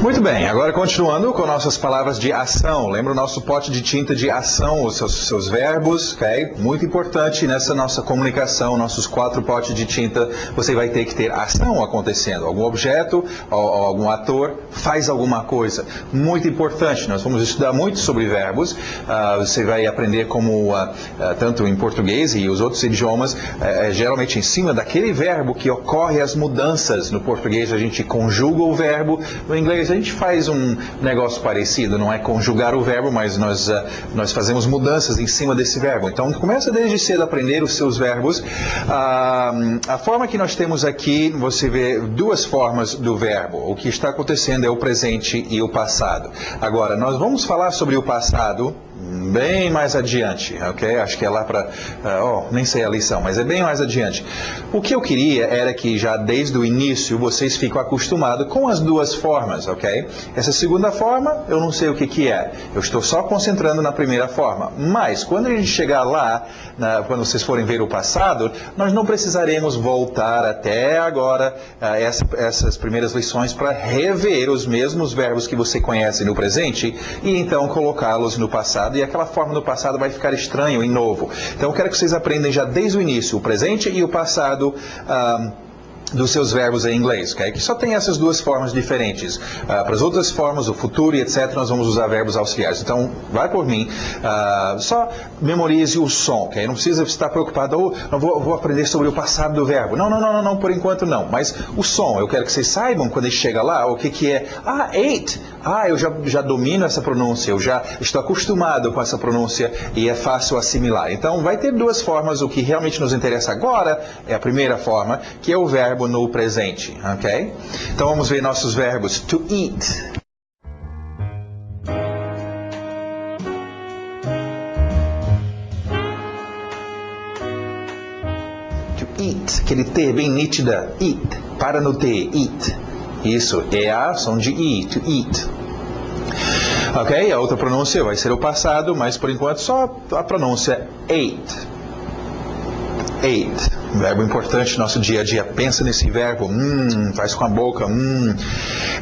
Muito bem, agora continuando com nossas palavras de ação. Lembra o nosso pote de tinta de ação, os seus verbos, ok? Muito importante nessa nossa comunicação, nossos 4 potes de tinta, você vai ter que ter ação acontecendo. Algum objeto ou algum ator faz alguma coisa. Muito importante, nós vamos estudar muito sobre verbos. Você vai aprender como, tanto em português e os outros idiomas, geralmente em cima daquele verbo que ocorre as mudanças. No português a gente conjuga o verbo, no inglês a gente faz um negócio parecido, não é conjugar o verbo, mas nós fazemos mudanças em cima desse verbo. Então, começa desde cedo a aprender os seus verbos. A forma que nós temos aqui, você vê 2 formas do verbo. O que está acontecendo é o presente e o passado. Agora, nós vamos falar sobre o passado bem mais adiante, ok? Acho que é lá para... nem sei a lição, mas é bem mais adiante. O que eu queria era que já desde o início vocês ficam acostumados com as 2 formas, ok? Essa segunda forma, eu não sei o que é. Eu estou só concentrando na primeira forma. Mas, quando a gente chegar lá, quando vocês forem ver o passado, nós não precisaremos voltar até agora essas primeiras lições para rever os mesmos verbos que você conhece no presente e então colocá-los no passado. E aquela forma do passado vai ficar estranho e novo. Então eu quero que vocês aprendam já desde o início o presente e o passado dos seus verbos em inglês, ok? Que só tem essas 2 formas diferentes. Para as outras formas, o futuro e etc., nós vamos usar verbos auxiliares. Então, vai por mim, só memorize o som, ok? Não precisa estar preocupado, eu vou aprender sobre o passado do verbo. Não, por enquanto não. Mas o som, eu quero que vocês saibam quando ele chega lá, o que é. Ate! Eu já domino essa pronúncia, eu já estou acostumado com essa pronúncia e é fácil assimilar. Então, vai ter 2 formas. O que realmente nos interessa agora é a primeira forma, que é o verbo no presente, ok? Então vamos ver nossos verbos. To eat. To eat, aquele T bem nítida. Eat, para no T, eat. Isso, EA, som de I, to eat. Ok, a outra pronúncia vai ser o passado, mas por enquanto só a pronúncia ate. Ate, verbo importante no nosso dia a dia. Pensa nesse verbo, faz com a boca,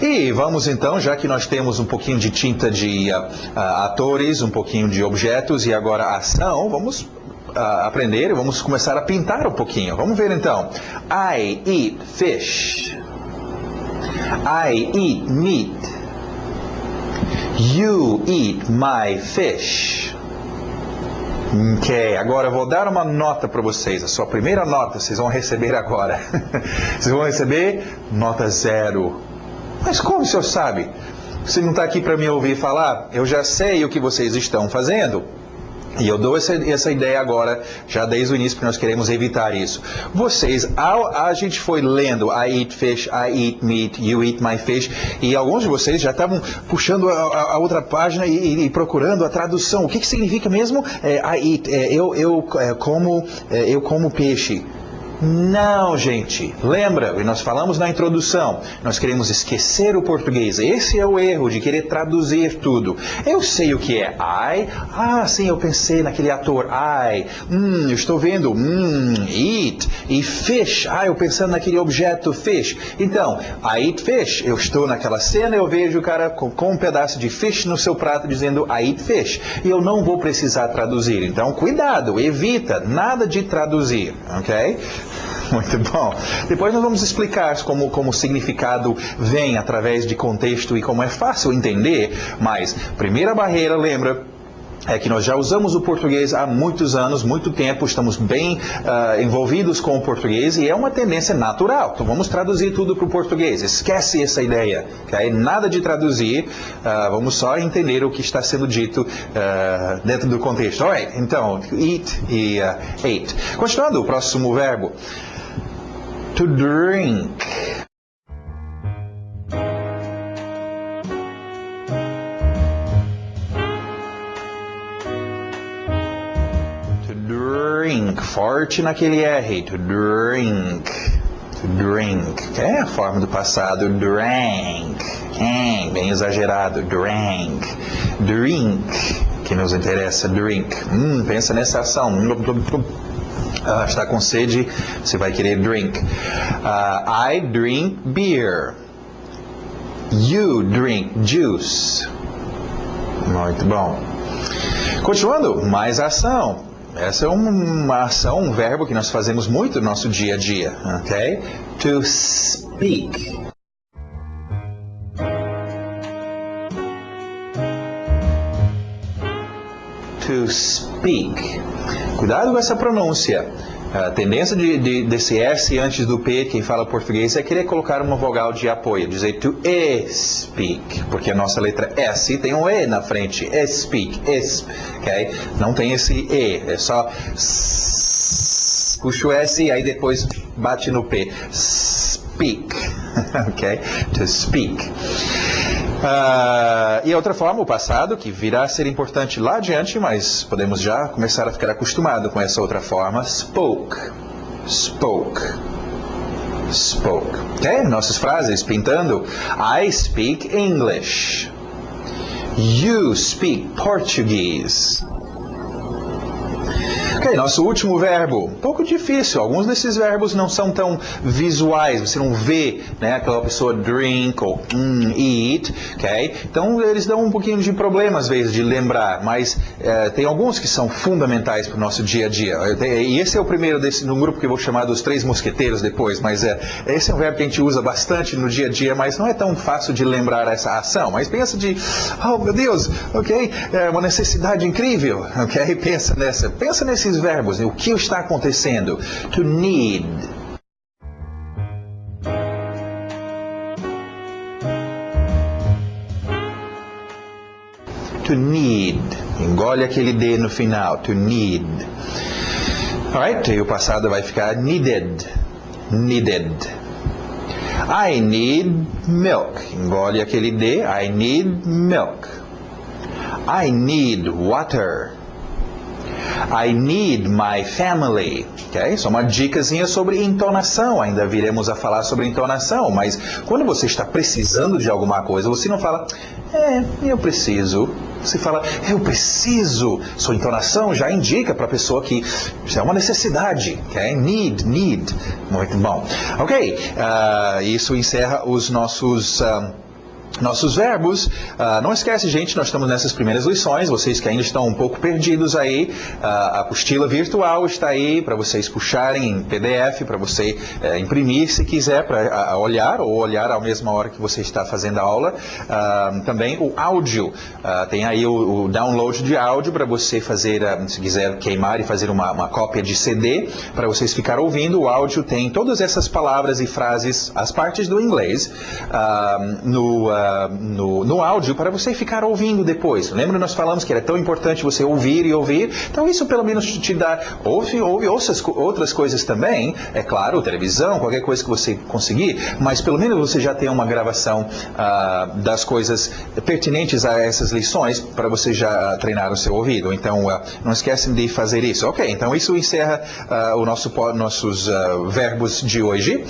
E vamos então, já que nós temos um pouquinho de tinta de atores, um pouquinho de objetos e agora ação, vamos aprender e vamos começar a pintar um pouquinho. Vamos ver então. I eat fish. I eat meat. You eat my fish. Ok, agora eu vou dar uma nota para vocês. A sua primeira nota vocês vão receber agora. Vocês vão receber nota 0. Mas como o senhor sabe? Você não está aqui para me ouvir falar? Eu já sei o que vocês estão fazendo. E eu dou essa ideia agora, já desde o início, porque nós queremos evitar isso. Vocês, a gente foi lendo I eat fish, I eat meat, you eat my fish, e alguns de vocês já estavam puxando a outra página e procurando a tradução. O que significa mesmo I eat? Eu como peixe. Não, gente. Lembra, nós falamos na introdução, nós queremos esquecer o português. Esse é o erro de querer traduzir tudo. Eu sei o que é I. Sim, eu pensei naquele ator I. Eu estou vendo eat. E fish. Eu pensando naquele objeto fish. Então, I eat fish. Eu estou naquela cena, eu vejo o cara com um pedaço de fish no seu prato dizendo I eat fish. E eu não vou precisar traduzir. Então, cuidado, evita nada de traduzir, ok? Muito bom. Depois nós vamos explicar como o significado vem através de contexto e como é fácil entender, mas primeira barreira, lembra, é que nós já usamos o português há muitos anos, muito tempo, estamos bem envolvidos com o português e é uma tendência natural. Então vamos traduzir tudo para o português. Esquece essa ideia, okay? Nada de traduzir, vamos só entender o que está sendo dito dentro do contexto. Alright, então, eat e ate. Continuando, o próximo verbo. To drink. Forte naquele R. To drink. To drink. É a forma do passado. Drank. Bem exagerado. Drank. Drink. Que nos interessa. Drink. Pensa nessa ação. Está com sede. Você vai querer drink. I drink beer. You drink juice. Muito bom. Continuando, mais ação. Essa é uma ação, um verbo que nós fazemos muito no nosso dia a dia, ok? To speak. To speak. Cuidado com essa pronúncia. A tendência desse S antes do P, quem fala português, é querer colocar uma vogal de apoio, dizer to speak, porque a nossa letra S tem um E na frente, speak, ok? Não tem esse E, é só puxa o S e aí depois bate no P. Speak, ok? To speak. E outra forma, o passado, que virá a ser importante lá adiante, mas podemos já começar a ficar acostumado com essa outra forma. Spoke, spoke, spoke. Ok? Nossas frases pintando. I speak English. You speak Portuguese. Ok, nosso último verbo, um pouco difícil. Alguns desses verbos não são tão visuais, você não vê, né, aquela pessoa drink ou eat, ok? Então eles dão um pouquinho de problema às vezes de lembrar, mas tem alguns que são fundamentais para o nosso dia a dia. E esse é o primeiro num grupo que eu vou chamar dos 3 mosqueteiros depois, mas esse é um verbo que a gente usa bastante no dia a dia, mas não é tão fácil de lembrar essa ação. Mas pensa oh meu Deus, ok? É uma necessidade incrível, ok? Pensa nesses verbos, o que está acontecendo? To need. To need. Engole aquele D no final. To need. Alright, e o passado vai ficar needed. Needed. I need milk. Engole aquele D. I need milk. I need water. I need my family. Okay? Só uma dicasinha sobre entonação. Ainda viremos a falar sobre entonação. Mas quando você está precisando de alguma coisa, você não fala, eu preciso. Você fala, eu preciso. Sua entonação já indica para a pessoa que isso é uma necessidade. Okay? Need. Muito bom. Ok. Isso encerra os nossos verbos. Não esquece, gente, nós estamos nessas primeiras lições. Vocês que ainda estão um pouco perdidos aí, a apostila virtual está aí para vocês puxarem em PDF, para você imprimir se quiser, para olhar ou olhar à mesma hora que você está fazendo a aula. Também o áudio. Tem aí o download de áudio para você fazer, se quiser queimar e fazer uma cópia de CD, para vocês ficar ouvindo. O áudio tem todas essas palavras e frases, as partes do inglês, no áudio para você ficar ouvindo depois. Lembra, nós falamos que era tão importante você ouvir e ouvir? Então isso pelo menos te dá, ouve outras coisas também, é claro, televisão, qualquer coisa que você conseguir, mas pelo menos você já tem uma gravação das coisas pertinentes a essas lições para você já treinar o seu ouvido. Então não esquecem de fazer isso. Ok, então isso encerra nossos verbos de hoje.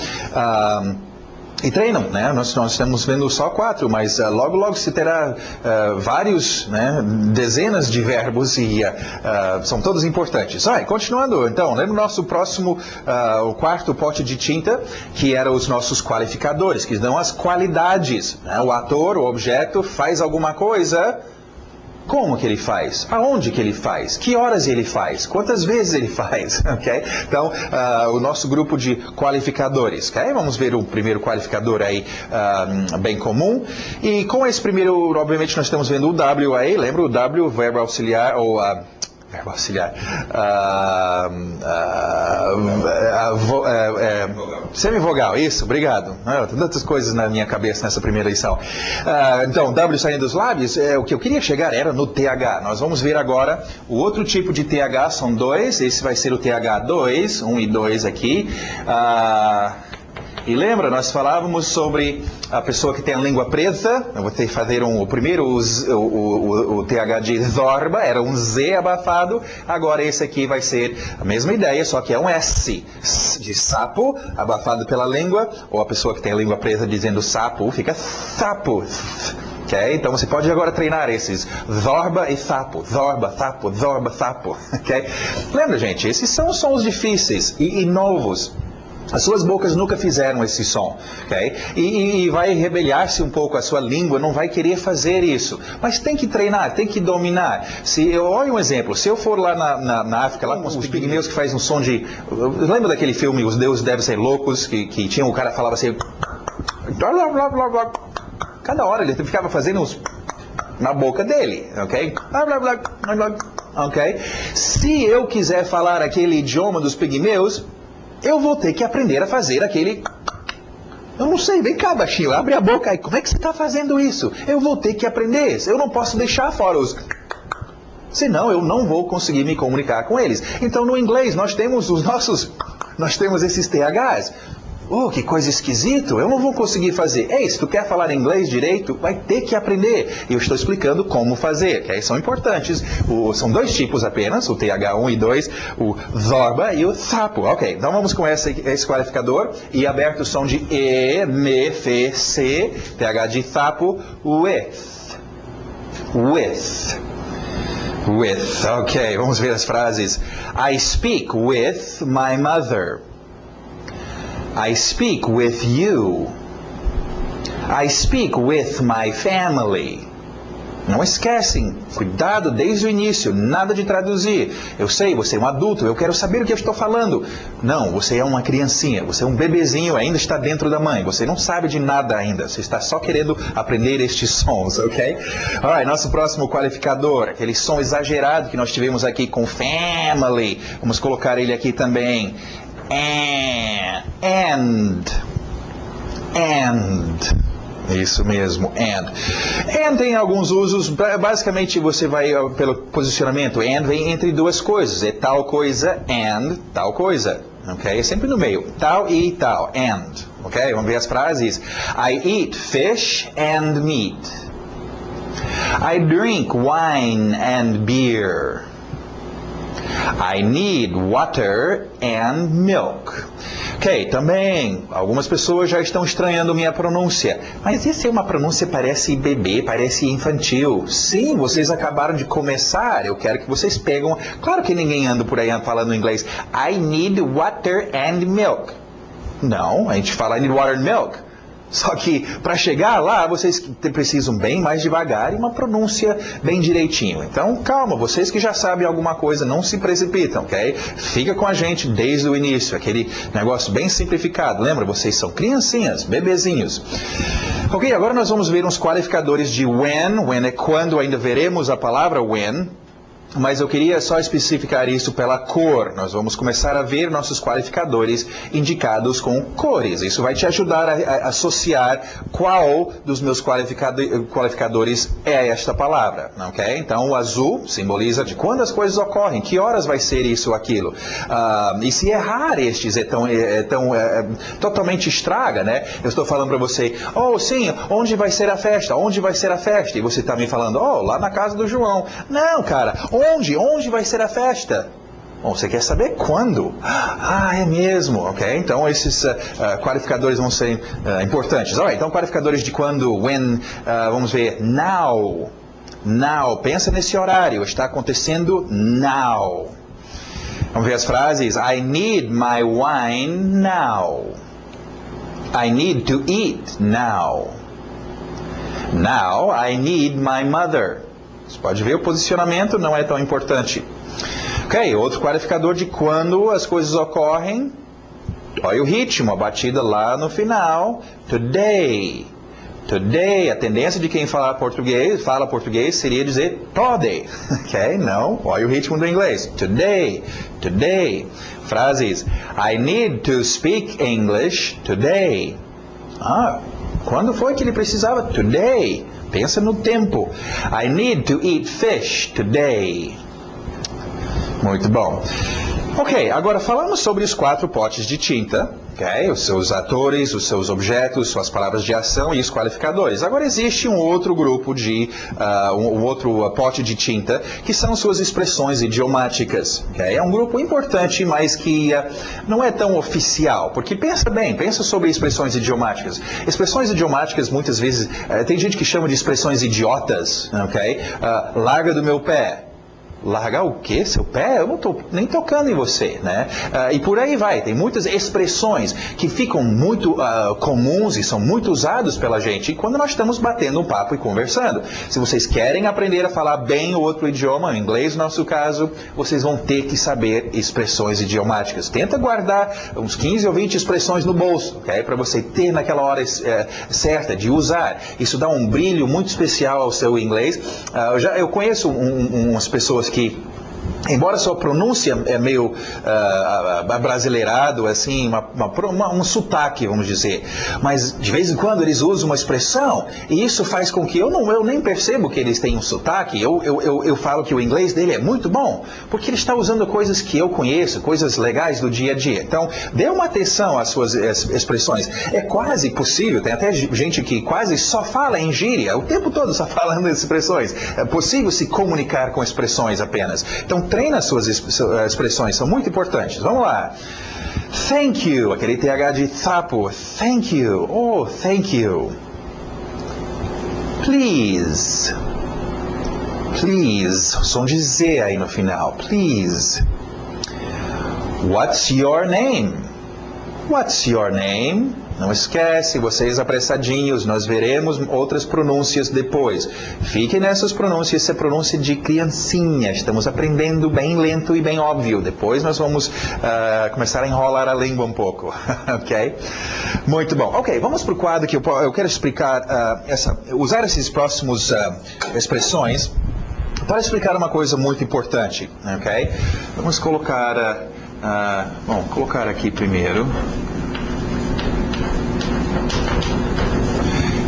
E treinam, né? Nós estamos vendo só 4, mas logo você terá vários, né, dezenas de verbos e são todos importantes. Continuando, então, lembra o nosso próximo, o 4º pote de tinta, que eram os nossos qualificadores, que dão as qualidades. Né? O ator, o objeto, faz alguma coisa. Como que ele faz? Aonde que ele faz? Que horas ele faz? Quantas vezes ele faz? Okay? Então, o nosso grupo de qualificadores. Okay? Vamos ver o primeiro qualificador aí, bem comum. E com esse primeiro, obviamente, nós estamos vendo o W aí. Lembra o W, verbo auxiliar, ou verbo auxiliar. Semivogal, isso, obrigado. Tem tantas coisas na minha cabeça nessa primeira lição. Então, W saindo dos lábios, o que eu queria chegar era no TH. Nós vamos ver agora o outro tipo de TH, são 2. Esse vai ser o TH2, 1 e 2 aqui. E lembra, nós falávamos sobre a pessoa que tem a língua presa. Eu vou ter que fazer o primeiro, o TH de zorba, era um Z abafado. Agora esse aqui vai ser a mesma ideia, só que é um S de sapo, abafado pela língua. Ou a pessoa que tem a língua presa dizendo sapo, fica sapo. Okay? Então você pode agora treinar esses zorba e sapo, zorba, sapo, zorba, sapo. Okay? Lembra, gente, esses são sons difíceis e novos. As suas bocas nunca fizeram esse som, ok? E vai rebeliar-se um pouco, a sua língua não vai querer fazer isso. Mas tem que treinar, tem que dominar. Olha um exemplo, se eu for lá na África, lá com os pigmeus que faz um som de... Lembra daquele filme, Os Deuses Devem Ser Loucos, que tinha o cara falava assim... Cada hora ele ficava fazendo uns... na boca dele, ok? Ok? Se eu quiser falar aquele idioma dos pigmeus... eu vou ter que aprender a fazer aquele... Eu não sei, vem cá, baixinho, abre a boca aí. Como é que você está fazendo isso? Eu vou ter que aprender. Eu não posso deixar fora os... senão eu não vou conseguir me comunicar com eles. Então, no inglês, nós temos esses THs. Oh, que coisa esquisito, eu não vou conseguir fazer. Ei, se tu quer falar inglês direito, vai ter que aprender. E eu estou explicando como fazer, que aí são importantes. São dois tipos apenas, o TH1 e 2, o zorba e o thapo. Ok, então vamos com esse qualificador. E aberto o som de E, M, F, C, TH de thapo, with. With. With, ok, vamos ver as frases. I speak with my mother. I speak with you. I speak with my family. Não esquecem, cuidado desde o início, nada de traduzir. Eu sei, você é um adulto, eu quero saber o que eu estou falando. Não, você é uma criancinha, você é um bebezinho, ainda está dentro da mãe. Você não sabe de nada ainda, você está só querendo aprender estes sons, ok? Alright, nosso próximo qualificador, aquele som exagerado que nós tivemos aqui com family. Vamos colocar ele aqui também. And. Isso mesmo, and. And tem alguns usos, basicamente você vai pelo posicionamento, and vem entre duas coisas, é tal coisa and tal coisa, ok? É sempre no meio, tal e tal, and, ok? Vamos ver as frases. I eat fish and meat. I drink wine and beer. I need water and milk. Ok, também, algumas pessoas já estão estranhando minha pronúncia. Mas essa é uma pronúncia parece bebê, parece infantil. Sim, vocês acabaram de começar, eu quero que vocês pegam... Claro que ninguém anda por aí falando inglês. I need water and milk. Não, a gente fala I need water and milk. Só que para chegar lá, vocês precisam bem mais devagar e uma pronúncia bem direitinho. Então, calma, vocês que já sabem alguma coisa, não se precipitam, ok? Fica com a gente desde o início, aquele negócio bem simplificado. Lembra, vocês são criancinhas, bebezinhos. Ok, agora nós vamos ver uns qualificadores de when. When é quando, ainda veremos a palavra when. Mas eu queria só especificar isso pela cor. Nós vamos começar a ver nossos qualificadores indicados com cores. Isso vai te ajudar a associar qual dos meus qualificadores é esta palavra. Okay? Então, o azul simboliza de quando as coisas ocorrem, que horas vai ser isso ou aquilo. E se errar estes totalmente estraga, né? Eu estou falando para você, oh, sim, onde vai ser a festa? Onde vai ser a festa? E você está me falando, oh, lá na casa do João. Não, cara, onde? Onde vai ser a festa? Bom, você quer saber quando? Ah, é mesmo, ok? Então, esses qualificadores vão ser importantes. Alright, então, qualificadores de quando, when, vamos ver, now. Now, pensa nesse horário, está acontecendo now. Vamos ver as frases. I need my wine now. I need to eat now. Now, I need my mother. Você pode ver o posicionamento, não é tão importante. Ok, outro qualificador de quando as coisas ocorrem. Olha o ritmo, a batida lá no final. Today. Today, a tendência de quem fala português seria dizer today. Ok, não. Olha o ritmo do inglês. Today. Today. Frases. I need to speak English today. Quando foi que ele precisava? Today. Pensa no tempo. I need to eat fish today. Muito bom. Ok, agora falamos sobre os 4 potes de tinta, ok? Os seus atores, os seus objetos, suas palavras de ação e os qualificadores. Agora existe um outro grupo de, um outro pote de tinta, que são suas expressões idiomáticas, ok? É um grupo importante, mas que não é tão oficial, porque pensa bem, pensa sobre expressões idiomáticas. Expressões idiomáticas, muitas vezes, tem gente que chama de expressões idiotas, ok? Larga do meu pé. largar o quê? Seu pé? Eu não estou nem tocando em você, né? E por aí vai. Tem muitas expressões que ficam muito comuns e são muito usados pela gente quando nós estamos batendo um papo e conversando. Se vocês querem aprender a falar bem o outro idioma, o inglês no nosso caso, vocês vão ter que saber expressões idiomáticas. Tenta guardar uns 15 ou 20 expressões no bolso, ok? Para você ter naquela hora certa de usar. Isso dá um brilho muito especial ao seu inglês. Eu conheço umas pessoas que, embora sua pronúncia é meio abrasileirado, assim, um sotaque, vamos dizer, mas de vez em quando eles usam uma expressão e isso faz com que eu nem percebo que eles têm um sotaque. Eu falo que o inglês dele é muito bom, porque ele está usando coisas que eu conheço, coisas legais do dia a dia. Então, dê uma atenção às suas expressões. É quase possível, tem até gente que quase só fala em gíria, o tempo todo só falando expressões. É possível se comunicar com expressões apenas. Então, treina as suas expressões, são muito importantes. Vamos lá. Thank you, aquele TH de sapo. Thank you. Oh, thank you. Please. Please. Som de Z aí no final. Please. What's your name? What's your name? Não esquece, vocês apressadinhos, nós veremos outras pronúncias depois. Fiquem nessas pronúncias, essa é pronúncia de criancinha. Estamos aprendendo bem lento e bem óbvio. Depois nós vamos começar a enrolar a língua um pouco, ok? Muito bom. Ok, vamos para o quadro que eu quero explicar, usar esses próximos expressões para explicar uma coisa muito importante, ok? Vamos colocar, colocar aqui primeiro.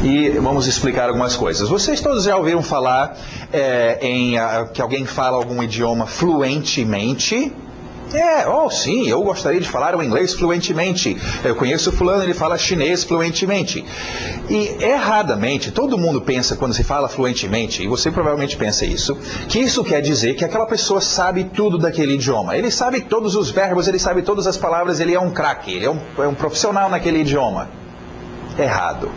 E vamos explicar algumas coisas. Vocês todos já ouviram falar que alguém fala algum idioma fluentemente? Sim, eu gostaria de falar o inglês fluentemente. Eu conheço fulano, ele fala chinês fluentemente. E erradamente, todo mundo pensa quando se fala fluentemente, e você provavelmente pensa isso, que isso quer dizer que aquela pessoa sabe tudo daquele idioma. Ele sabe todos os verbos, ele sabe todas as palavras, ele é um craque, ele é um profissional naquele idioma. Errado.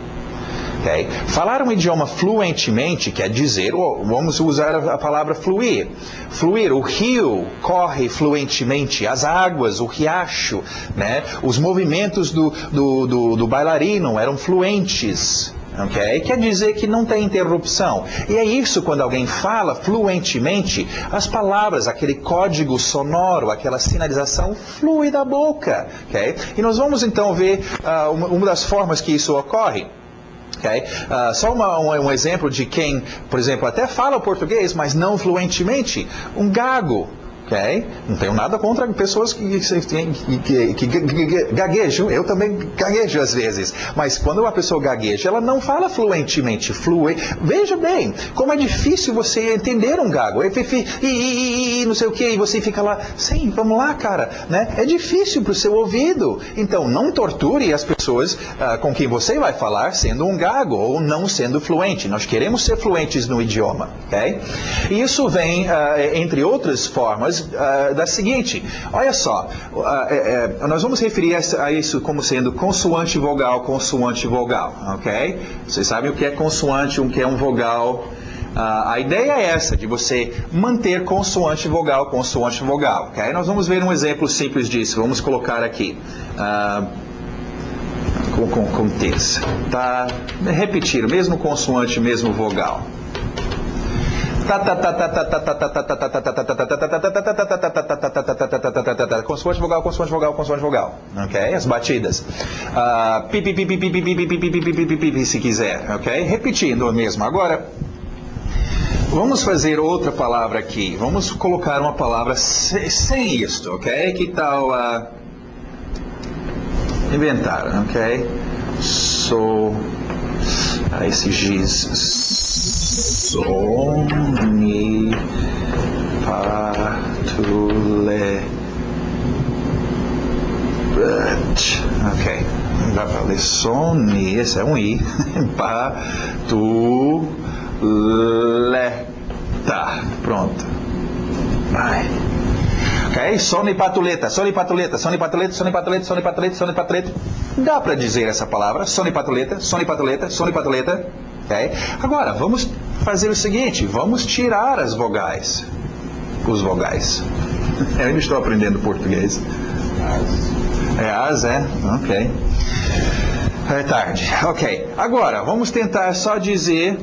Okay? Falar um idioma fluentemente quer dizer, vamos usar a palavra fluir. Fluir, o rio corre fluentemente, as águas, o riacho, né? Os movimentos do bailarino eram fluentes. Okay? Quer dizer que não tem interrupção. E é isso quando alguém fala fluentemente, as palavras, aquele código sonoro, aquela sinalização flui da boca. Okay? E nós vamos então ver uma das formas que isso ocorre. Okay? Só um exemplo de quem, por exemplo, até fala português, mas não fluentemente, um gago. Okay? Não tenho nada contra pessoas que gaguejam. Eu também gaguejo às vezes. Mas quando uma pessoa gagueja, ela não fala fluentemente. Veja bem, como é difícil você entender um gago. E não sei o que, e você fica lá, sim, vamos lá, cara. Né? É difícil para o seu ouvido. Então, não torture as pessoas com quem você vai falar sendo um gago ou não sendo fluente. Nós queremos ser fluentes no idioma. Okay? E isso vem, entre outras formas, da seguinte, olha só, nós vamos referir a isso como sendo consoante vogal, ok? Vocês sabem o que é consoante, o que é um vogal. A ideia é essa, de você manter consoante vogal, ok? Nós vamos ver um exemplo simples disso, vamos colocar aqui, com texto, tá? Repetir, mesmo consoante, mesmo vogal. Consoante vogal, ok? As batidas. Se quiser, ok? Repetindo o mesmo. Agora, vamos fazer outra palavra aqui. Vamos colocar uma palavra sem isto, ok? Que tal inventar, ok? Esse giz. Sonipatulé. Ok. Não dá para ler soni. Esse é um I. Patuleta. Pronto. Vai. Ok? Sonipatuleta. Dá para dizer essa palavra. Sonipatuleta. Okay? Agora, vamos fazer o seguinte, vamos tirar as vogais. os vogais? Eu ainda estou aprendendo português. É as, é? Ok. É tarde. Ok. Agora, vamos tentar só dizer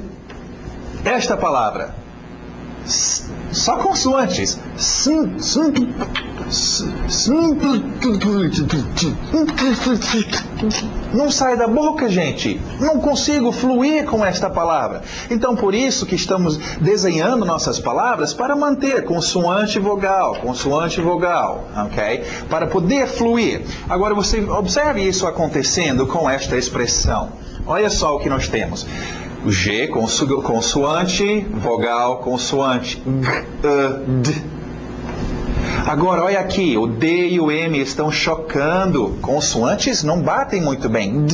esta palavra. Só consoantes. Não sai da boca, gente. Não consigo fluir com esta palavra. Então, por isso que estamos desenhando nossas palavras para manter consoante e vogal, ok? Para poder fluir. Agora, você observe isso acontecendo com esta expressão. Olha só o que nós temos. O G, consoante, vogal, consoante. D. Agora, olha aqui, o D e o M estão chocando. Consoantes não batem muito bem.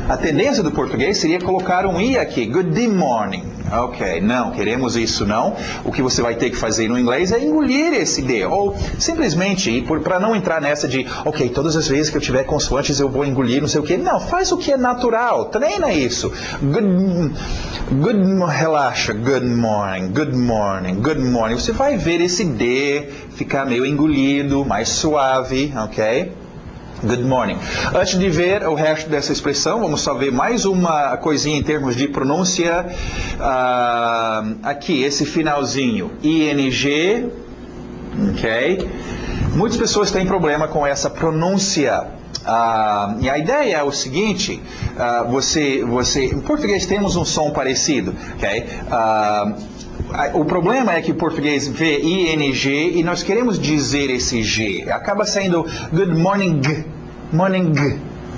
A tendência do português seria colocar um I aqui. Good morning. Ok, não, queremos isso não. O que você vai ter que fazer no inglês é engolir esse D. Ou simplesmente, para não entrar nessa de, ok, todas as vezes que eu tiver consoantes eu vou engolir, não sei o quê. Não, faz o que é natural. Treina isso. Relaxa. Good morning, good morning, good morning. Você vai ver esse D ficar meio engolido, mais suave, ok? Good morning. Antes de ver o resto dessa expressão, vamos só ver mais uma coisinha em termos de pronúncia. Aqui, esse finalzinho, ING, ok? Muitas pessoas têm problema com essa pronúncia. E a ideia é o seguinte, em português temos um som parecido, ok? O problema é que o português vê ING e nós queremos dizer esse G. Acaba saindo good morning,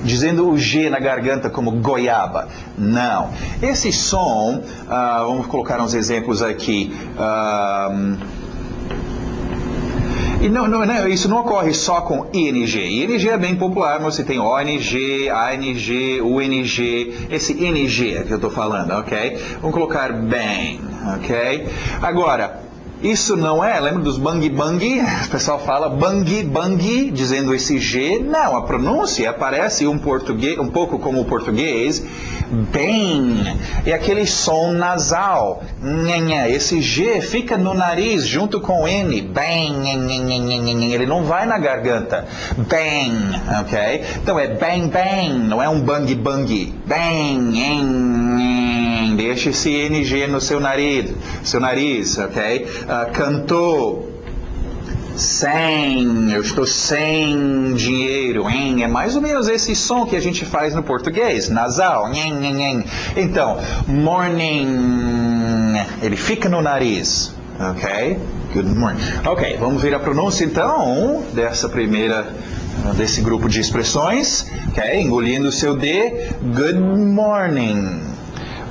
dizendo o G na garganta como goiaba. Não. Esse som, vamos colocar uns exemplos aqui. E isso não ocorre só com ING. ING é bem popular, mas você tem ONG, ANG, UNG, esse NG é que eu estou falando, ok? Vamos colocar bem, ok? Agora, isso não é, lembra dos bang bang? O pessoal fala bang bang, dizendo esse G. Não, a pronúncia parece um pouco como o português, bem. É aquele som nasal. Esse G fica no nariz junto com o N. Bem. Ele não vai na garganta. Bem, ok? Então é bang bang, não é um bang bang. Bem. Deixa esse NG no seu nariz, ok? Cantou, sem, eu estou sem dinheiro, hein? É mais ou menos esse som que a gente faz no português, nasal, Então, morning, ele fica no nariz, ok? Good morning. Ok, vamos ver a pronúncia então desse grupo de expressões, ok? Engolindo o seu D, good morning.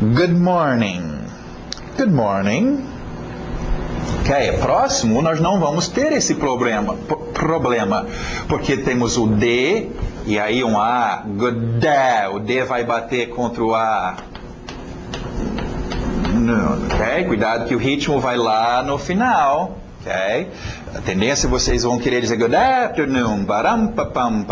Good morning. Good morning. Ok, próximo nós não vamos ter esse problema, porque temos o D e aí um A, good day, o D vai bater contra o A. Ok, cuidado que o ritmo vai lá no final. Ok? A tendência vocês vão querer dizer good afternoon, param papam,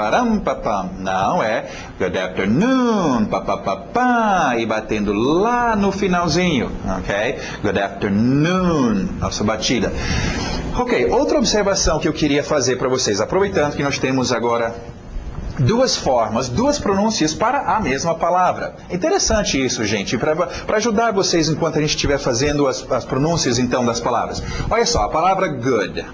não, é good afternoon, papapá, e batendo lá no finalzinho, ok? Good afternoon, nossa batida. Ok, outra observação que eu queria fazer para vocês, aproveitando que nós temos agora duas formas, duas pronúncias para a mesma palavra. Interessante isso, gente, para ajudar vocês enquanto a gente estiver fazendo as pronúncias, então, das palavras. Olha só, a palavra good.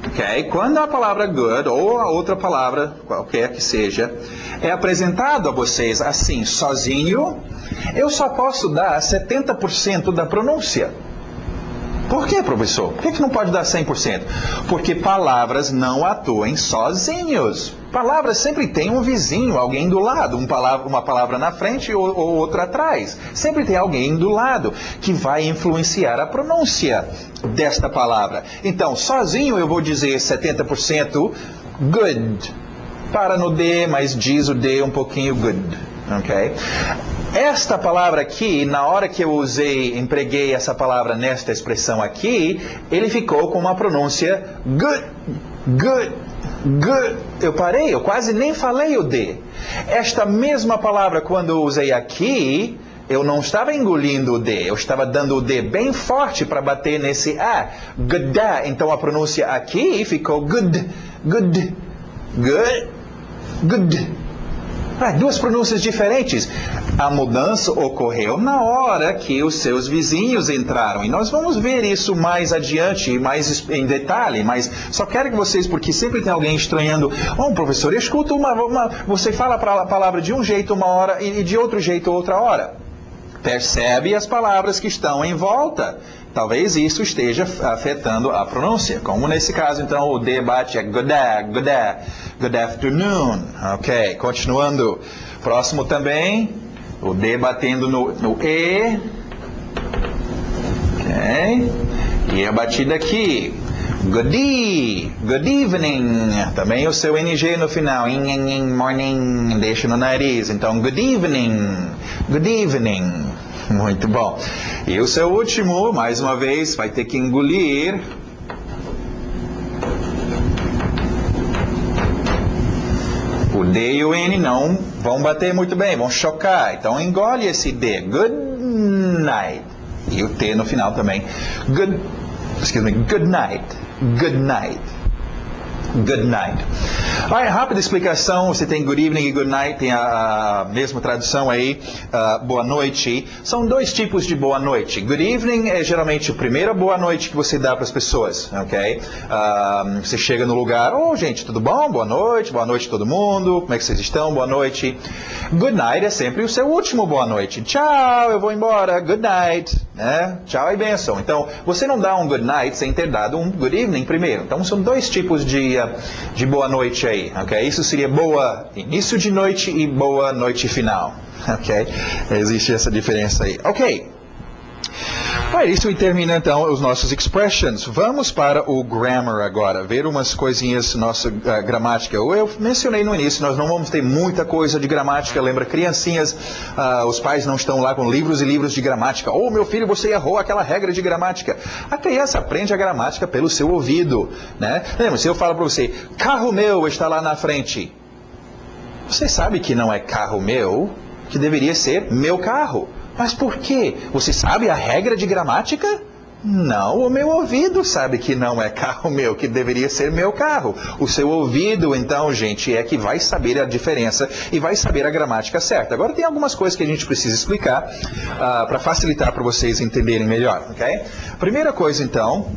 Ok? Quando a palavra good, ou a outra palavra, qualquer que seja, é apresentado a vocês assim, sozinho, eu só posso dar 70% da pronúncia. Por que, professor? Por que não pode dar 100%? Porque palavras não atuam sozinhos. Palavras sempre têm um vizinho, alguém do lado. Uma palavra na frente ou outra atrás. Sempre tem alguém do lado que vai influenciar a pronúncia desta palavra. Então, sozinho eu vou dizer 70% good. Para no D, mas diz o D um pouquinho good. Ok? Esta palavra aqui, na hora que eu empreguei essa palavra nesta expressão aqui, ele ficou com uma pronúncia good, good, good. Eu quase nem falei o D. Esta mesma palavra, quando eu usei aqui, eu não estava engolindo o D, eu estava dando o D bem forte para bater nesse A. Good. Então a pronúncia aqui ficou good, good, good, good. Duas pronúncias diferentes. A mudança ocorreu na hora que os seus vizinhos entraram. E nós vamos ver isso mais adiante, mais em detalhe. Mas só quero que vocês, porque sempre tem alguém estranhando. Professor, eu escuto você fala a palavra de um jeito uma hora e de outro jeito outra hora. Percebe as palavras que estão em volta. Talvez isso esteja afetando a pronúncia. Como nesse caso, então, o D bate é good afternoon. Ok, continuando. Próximo também, o D batendo no E. Ok. E a batida aqui. Good evening. Também o seu NG no final. Morning. Deixa no nariz. Então, good evening. Good evening. Muito bom. E o seu último, mais uma vez, vai ter que engolir. O D e o N não vão bater muito bem, vão chocar. Então engole esse D. Good night. E o T no final também. Good night. Good night. Good night. Rápida explicação, você tem good evening e good night, tem a mesma tradução aí, boa noite. São dois tipos de boa noite. Good evening é geralmente a primeira boa noite que você dá para as pessoas, ok? Você chega no lugar, gente, tudo bom? Boa noite todo mundo, como é que vocês estão? Boa noite. Good night é sempre o seu último boa noite. Tchau, eu vou embora, good night, né? Tchau e bênção. Então, você não dá um good night sem ter dado um good evening primeiro. Então, são dois tipos de boa noite aí, ok? Isso seria boa início de noite e boa noite final, ok? Existe essa diferença aí, ok? Isso termina então os nossos expressions. Vamos para o grammar agora, ver umas coisinhas, nossa gramática. Eu mencionei no início, nós não vamos ter muita coisa de gramática. Lembra, criancinhas, os pais não estão lá com livros e livros de gramática. Meu filho, você errou aquela regra de gramática. A criança aprende a gramática pelo seu ouvido, né? Lembra, se eu falo para você, carro meu está lá na frente. Você sabe que não é carro meu, que deveria ser meu carro. Mas por quê? Você sabe a regra de gramática? Não, o meu ouvido sabe que não é carro meu, que deveria ser meu carro. O seu ouvido, então, gente, é que vai saber a diferença e vai saber a gramática certa. Agora tem algumas coisas que a gente precisa explicar para facilitar para vocês entenderem melhor, ok? Primeira coisa, então,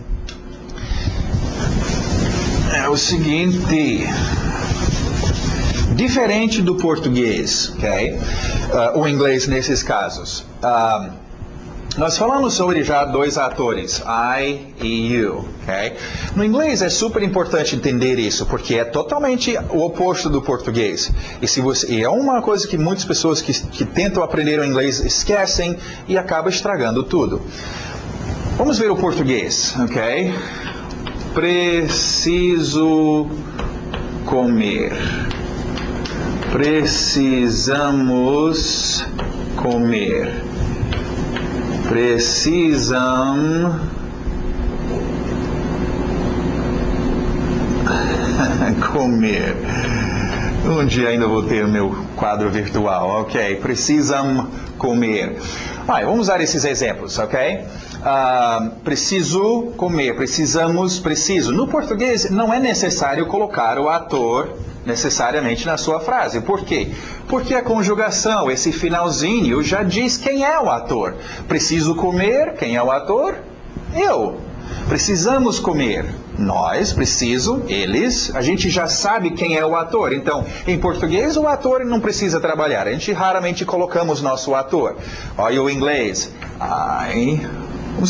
é o seguinte... Diferente do português, ok? O inglês nesses casos. Nós falamos sobre já dois atores, I e you, ok? No inglês é super importante entender isso, porque é totalmente o oposto do português. E é uma coisa que muitas pessoas que tentam aprender o inglês esquecem e acaba estragando tudo. Vamos ver o português, ok? Preciso comer. Precisamos comer. Precisam comer. Um dia ainda vou ter o meu quadro virtual, ok? Precisam comer. Vamos usar esses exemplos, ok? Preciso comer, precisamos, preciso. No português não é necessário colocar o ator necessariamente na sua frase. Por quê? Porque a conjugação, esse finalzinho, já diz quem é o ator. Preciso comer, quem é o ator? Eu. Precisamos comer. Nós, preciso, eles, a gente já sabe quem é o ator. Então, em português, o ator não precisa trabalhar. A gente raramente colocamos nosso ator. Olha o inglês.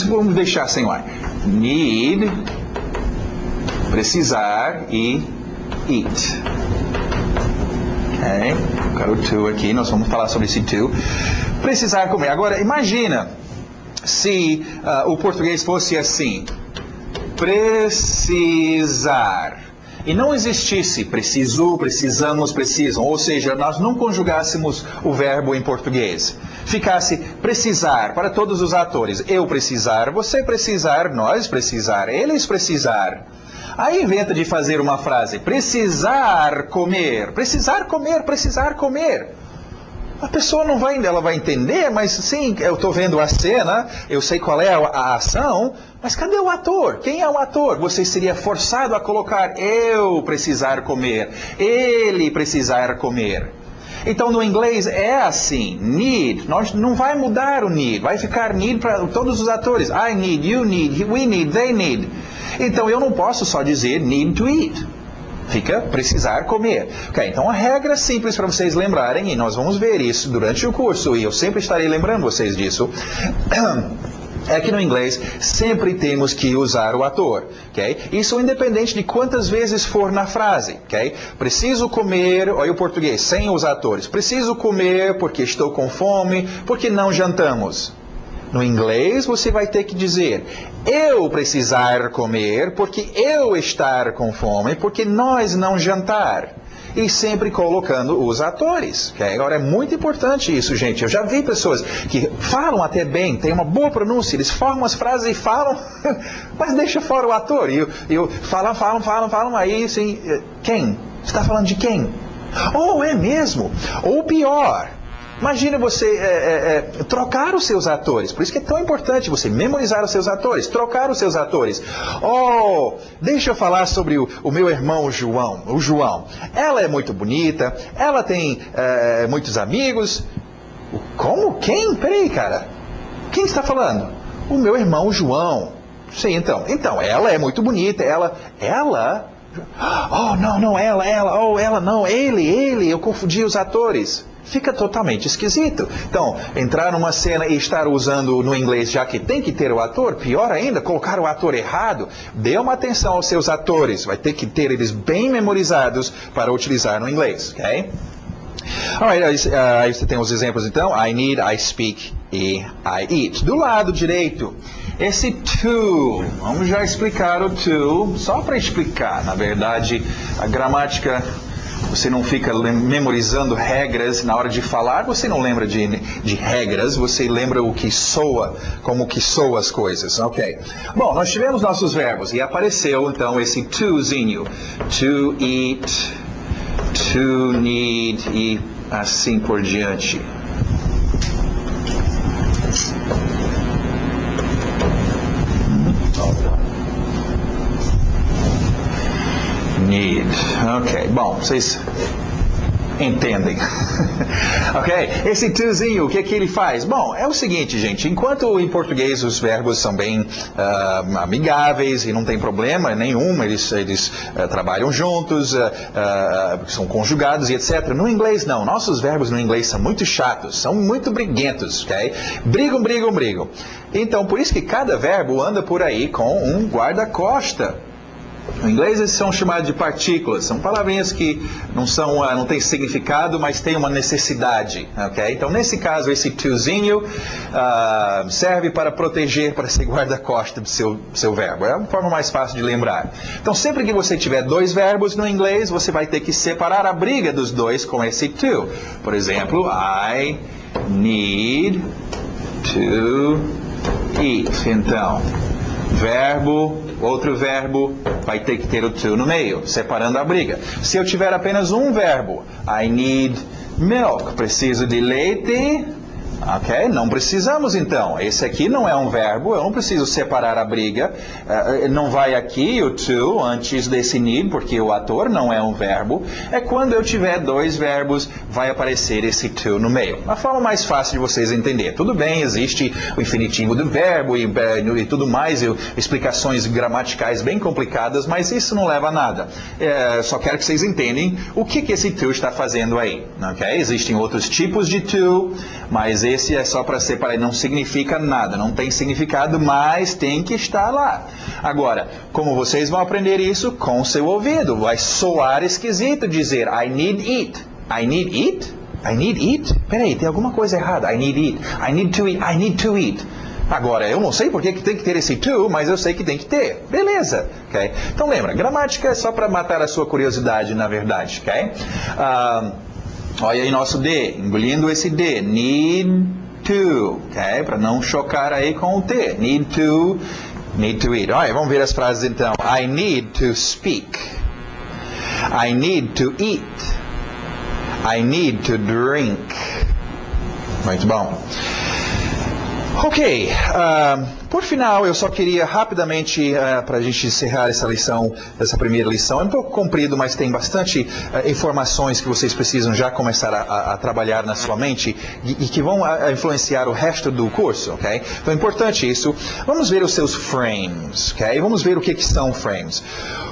Vamos deixar sem I. Need, precisar e eat. Ok? Quero o to aqui, nós vamos falar sobre esse to. Precisar comer. Agora, imagina se o português fosse assim. Precisar. E não existisse preciso, precisamos, precisam. Ou seja, nós não conjugássemos o verbo em português. Ficasse precisar para todos os atores. Eu precisar, você precisar, nós precisar, eles precisar. Aí inventa de fazer uma frase, precisar comer, precisar comer, precisar comer. A pessoa não vai, ela vai entender, mas sim, eu estou vendo a cena, eu sei qual é a ação, mas cadê o ator? Quem é o ator? Você seria forçado a colocar eu precisar comer, ele precisar comer. Então, no inglês é assim, need, não vai mudar o need, vai ficar need para todos os atores. I need, you need, we need, they need. Então, eu não posso só dizer need to eat. Fica precisar comer. Ok, então a regra simples para vocês lembrarem, e nós vamos ver isso durante o curso, e eu sempre estarei lembrando vocês disso, é que no inglês sempre temos que usar o ator, ok? Isso independente de quantas vezes for na frase, ok? Preciso comer, olha o português, sem os atores. Preciso comer porque estou com fome, porque não jantamos. No inglês você vai ter que dizer, eu precisar comer porque eu estar com fome, porque nós não jantar. E sempre colocando os atores. Okay? Agora é muito importante isso, gente. Eu já vi pessoas que falam até bem, têm uma boa pronúncia, eles formam as frases e falam, mas deixa fora o ator. E falam, aí assim, quem? Você está falando de quem? Oh, é mesmo? Ou pior, imagina você trocar os seus atores. Por isso que é tão importante você memorizar os seus atores, trocar os seus atores. Oh, deixa eu falar sobre o meu irmão João. O João. Ela é muito bonita, ela tem muitos amigos. Como? Quem? Peraí, cara. Quem está falando? O meu irmão João. Sim, então. Então, ela é muito bonita. Ela... Oh, não, ela. Oh, ela não, ele. Eu confundi os atores. Fica totalmente esquisito. Então, entrar numa cena e estar usando no inglês, já que tem que ter o ator, pior ainda, colocar o ator errado, dê uma atenção aos seus atores, vai ter que ter eles bem memorizados para utilizar no inglês, ok? Alright, aí você tem os exemplos então, I need, I speak e I eat. Do lado direito, esse to, vamos já explicar o to, só para explicar, na verdade, a gramática... Você não fica memorizando regras na hora de falar, você não lembra de regras, você lembra o que soa, como que soa as coisas, ok? Bom, nós tivemos nossos verbos e apareceu então esse tozinho, to eat, to need e assim por diante. Need. Ok, bom, vocês entendem. Ok? Esse tozinho, o que ele faz? Bom, é o seguinte, gente, enquanto em português os verbos são bem amigáveis e não tem problema nenhum, eles trabalham juntos, são conjugados e etc. No inglês não, nossos verbos no inglês são muito chatos, são muito briguentos, ok? Brigam. Então, por isso que cada verbo anda por aí com um guarda-costa. No inglês eles são chamados de partículas, são palavrinhas que não têm significado, mas têm uma necessidade, ok? Então nesse caso esse tozinho serve para proteger, para ser guarda-costa do seu verbo, é uma forma mais fácil de lembrar. Então sempre que você tiver dois verbos no inglês, você vai ter que separar a briga dos dois com esse to. Por exemplo, I need to eat. Então, outro verbo, vai ter que ter o to no meio, separando a briga. Se eu tiver apenas um verbo, I need milk, preciso de leite, ok? Não precisamos então. Esse aqui não é um verbo, eu não preciso separar a briga. Não vai aqui o to antes desse need, porque o ator não é um verbo. É quando eu tiver dois verbos, vai aparecer esse to no meio. A forma mais fácil de vocês entenderem. Tudo bem, existe o infinitivo do verbo e tudo mais, explicações gramaticais bem complicadas, mas isso não leva a nada. Só quero que vocês entendam o que esse to está fazendo aí. Okay? Existem outros tipos de to, mas esse é só para separar, não significa nada, não tem significado, mas tem que estar lá. Agora, como vocês vão aprender isso com seu ouvido? Vai soar esquisito dizer I need eat. I need eat? I need eat? Peraí, tem alguma coisa errada. I need eat. I need to eat. I need to eat. Agora, eu não sei porque que tem que ter esse to, mas eu sei que tem que ter. Beleza. Okay? Então lembra, gramática é só para matar a sua curiosidade, na verdade. Okay? Olha aí nosso D, engolindo esse D, need to, ok? Para não chocar aí com o T, need to eat. Olha, vamos ver as frases então. I need to speak. I need to eat. I need to drink. Muito bom. Ok, por final, eu só queria rapidamente, para a gente encerrar essa lição, essa primeira lição, é um pouco comprido, mas tem bastante informações que vocês precisam já começar a trabalhar na sua mente e que vão influenciar o resto do curso, ok? Então é importante isso. Vamos ver os seus frames, ok? Vamos ver o que são frames.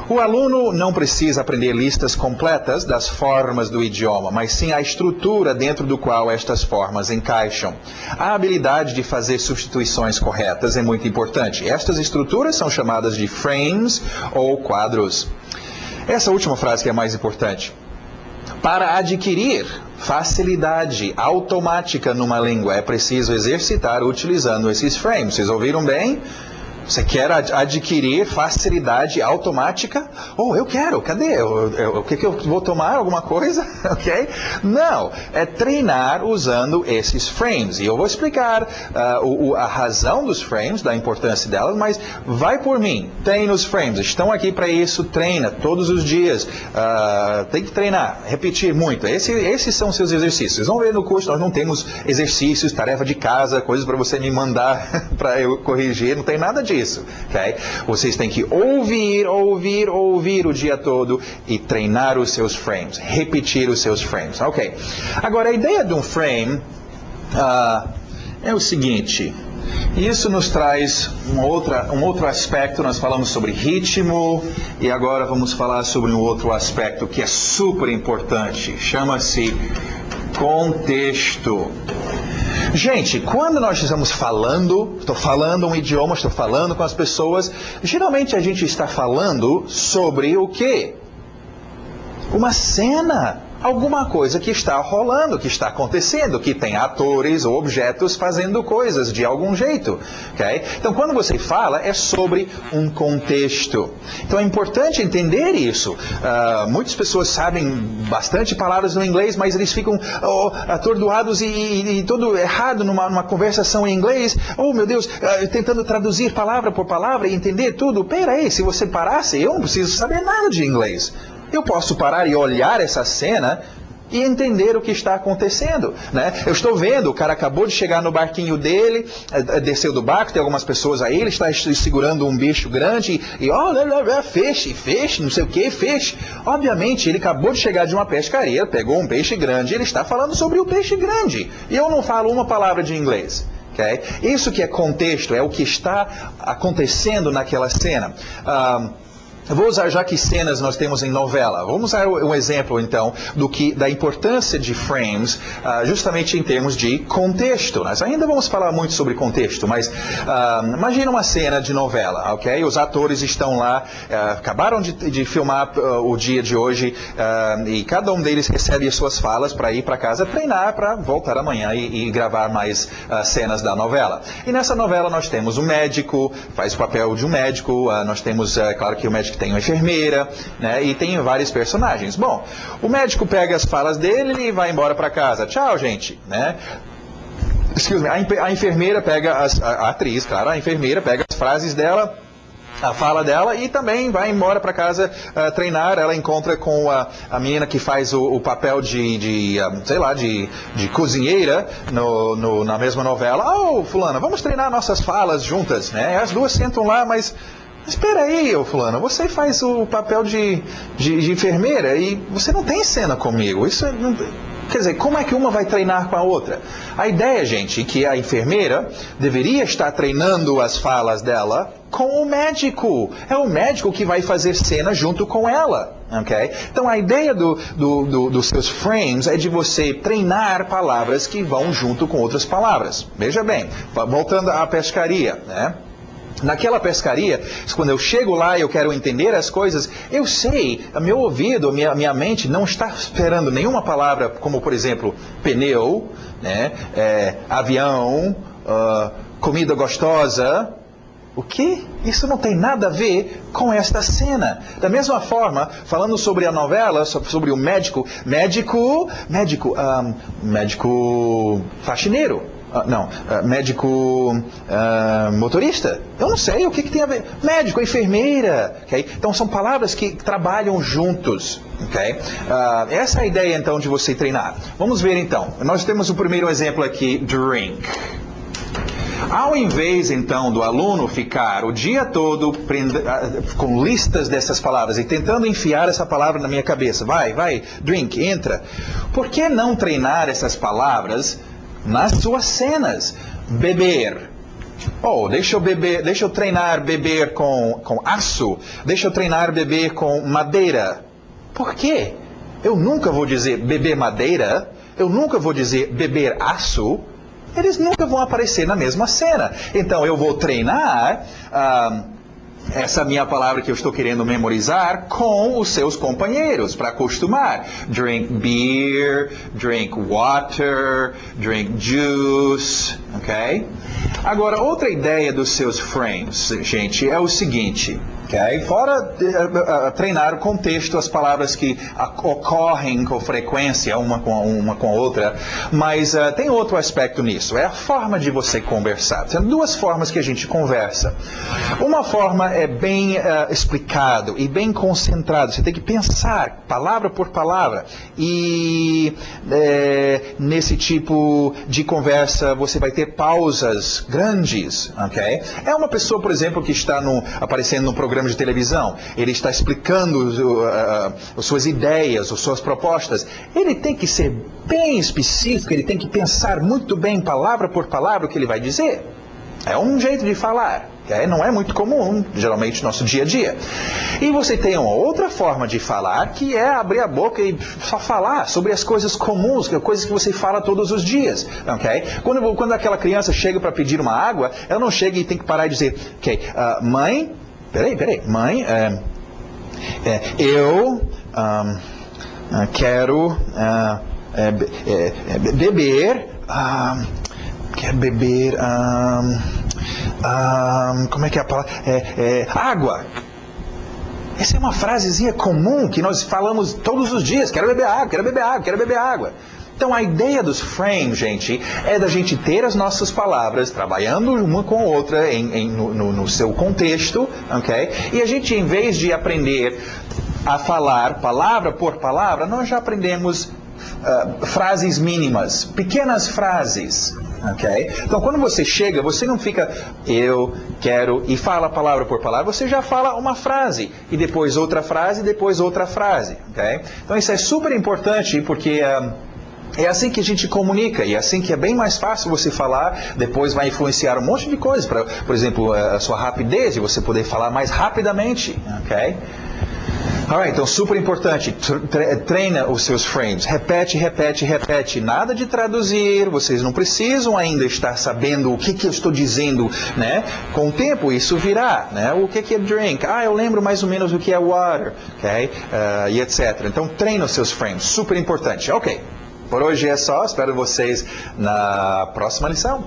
O aluno não precisa aprender listas completas das formas do idioma, mas sim a estrutura dentro do qual estas formas encaixam. A habilidade de fazer substituições corretas é muito importante. Estas estruturas são chamadas de frames ou quadros. Essa última frase que é a mais importante. Para adquirir facilidade automática numa língua, é preciso exercitar utilizando esses frames. Vocês ouviram bem? Você quer adquirir facilidade automática? Oh, eu quero. Cadê? O que eu vou tomar? Alguma coisa? Ok? Não. É treinar usando esses frames. E eu vou explicar a razão dos frames, da importância delas, mas vai por mim. Treina os frames. Estão aqui para isso. Treina todos os dias. Tem que treinar. Repetir muito. Esses são seus exercícios. Vocês vão ver no curso, nós não temos exercícios, tarefa de casa, coisas para você me mandar para eu corrigir. Não tem nada disso. Okay? Vocês têm que ouvir o dia todo e treinar os seus frames, repetir os seus frames. Ok. Agora, a ideia de um frame é o seguinte. Isso nos traz um outro aspecto. Nós falamos sobre ritmo e agora vamos falar sobre um outro aspecto que é super importante. Chama-se contexto. Gente, quando nós estamos falando, estou falando um idioma, estou falando com as pessoas, geralmente a gente está falando sobre o quê? Uma cena. Alguma coisa que está rolando, que está acontecendo, que tem atores ou objetos fazendo coisas de algum jeito. Okay? Então, quando você fala, é sobre um contexto. Então, é importante entender isso. Muitas pessoas sabem bastante palavras no inglês, mas eles ficam atordoados e tudo errado numa conversação em inglês. Oh, meu Deus, tentando traduzir palavra por palavra e entender tudo. Peraí, se você parasse, eu não preciso saber nada de inglês. Eu posso parar e olhar essa cena e entender o que está acontecendo, né? Eu estou vendo, o cara acabou de chegar no barquinho dele, desceu do barco, tem algumas pessoas aí, ele está segurando um bicho grande e feixe, não sei o que, feixe. Obviamente, ele acabou de chegar de uma pescaria, pegou um peixe grande, ele está falando sobre o peixe grande. E eu não falo uma palavra de inglês. Okay? Isso que é contexto, é o que está acontecendo naquela cena. Eu vou usar, já que cenas nós temos em novela, vamos usar um exemplo então da importância de frames, justamente em termos de contexto. Nós ainda vamos falar muito sobre contexto, mas imagina uma cena de novela, ok? Os atores estão lá, acabaram de filmar o dia de hoje e cada um deles recebe as suas falas para ir para casa treinar para voltar amanhã e gravar mais cenas da novela. E nessa novela nós temos um médico, faz o papel de um médico, nós temos, claro que o médico tem uma enfermeira, né, e tem vários personagens. Bom, o médico pega as falas dele e vai embora para casa. Tchau, gente, né? A enfermeira pega, a atriz, claro, a enfermeira pega as frases dela, a fala dela e também vai embora para casa treinar. Ela encontra com a menina que faz o papel de cozinheira na mesma novela. Oh, fulana, vamos treinar nossas falas juntas, né? As duas sentam lá, mas espera aí, fulano, você faz o papel de enfermeira e você não tem cena comigo. Isso não, quer dizer, como é que uma vai treinar com a outra? A ideia, gente, é que a enfermeira deveria estar treinando as falas dela com o médico. É o médico que vai fazer cena junto com ela. Okay? Então a ideia dos seus frames é de você treinar palavras que vão junto com outras palavras. Veja bem, voltando à pescaria, né? Naquela pescaria, quando eu chego lá e eu quero entender as coisas, eu sei, meu ouvido, minha mente não está esperando nenhuma palavra, como por exemplo, pneu, né, avião, comida gostosa. O quê? Isso não tem nada a ver com esta cena. Da mesma forma, falando sobre a novela, sobre o médico faxineiro. médico motorista. Eu não sei o que tem a ver. Médico, enfermeira. Okay? Então são palavras que trabalham juntos. Okay? Essa é a ideia então de você treinar. Vamos ver então. Nós temos o primeiro exemplo aqui, drink. Ao invés, então, do aluno ficar o dia todo com listas dessas palavras e tentando enfiar essa palavra na minha cabeça, vai, drink, entra. Por que não treinar essas palavras nas suas cenas? Beber. Deixa eu treinar beber com aço. Deixa eu treinar beber com madeira. Por quê? Eu nunca vou dizer beber madeira. Eu nunca vou dizer beber aço. Eles nunca vão aparecer na mesma cena. Então eu vou treinar essa minha palavra que eu estou querendo memorizar com os seus companheiros, para acostumar. Drink beer, drink water, drink juice, ok? Agora, outra ideia dos seus frames, gente, é o seguinte, ok? Fora treinar o contexto, as palavras que ocorrem com frequência, uma com a outra, mas tem outro aspecto nisso, é a forma de você conversar. Tem duas formas que a gente conversa. Uma forma é bem explicado e bem concentrado, você tem que pensar palavra por palavra, e nesse tipo de conversa você vai ter pausas grandes, ok? É uma pessoa, por exemplo, que está aparecendo no programa de televisão, ele está explicando as suas ideias, as suas propostas, ele tem que ser bem específico, ele tem que pensar muito bem, palavra por palavra, o que ele vai dizer. É um jeito de falar, okay? Não é muito comum, geralmente, no nosso dia a dia. E você tem uma outra forma de falar, que é abrir a boca e só falar sobre as coisas comuns, coisas que você fala todos os dias, ok? Quando aquela criança chega para pedir uma água, ela não chega e tem que parar e dizer, ok, mãe, peraí, mãe, eu quero beber... Quer beber, como é que é a palavra? Água. Essa é uma frasezinha comum que nós falamos todos os dias. Quero beber água, quero beber água, quero beber água. Então a ideia dos frames, gente, é da gente ter as nossas palavras trabalhando uma com a outra no seu contexto, ok? E a gente, em vez de aprender a falar palavra por palavra, nós já aprendemos frases mínimas, pequenas frases. Okay? Então, quando você chega, você não fica eu quero e fala palavra por palavra, você já fala uma frase, e depois outra frase, e depois outra frase. Okay? Então, isso é super importante, porque é assim que a gente comunica, e é assim que é bem mais fácil você falar, depois vai influenciar um monte de coisas, por exemplo, a sua rapidez, de você poder falar mais rapidamente. Okay? Alright, então super importante, treina os seus frames, repete, nada de traduzir, vocês não precisam ainda estar sabendo o que eu estou dizendo, né? Com o tempo isso virá, né? O que é drink? Eu lembro mais ou menos o que é water, ok? E etc. Então treina os seus frames, super importante. Ok, por hoje é só, espero vocês na próxima lição.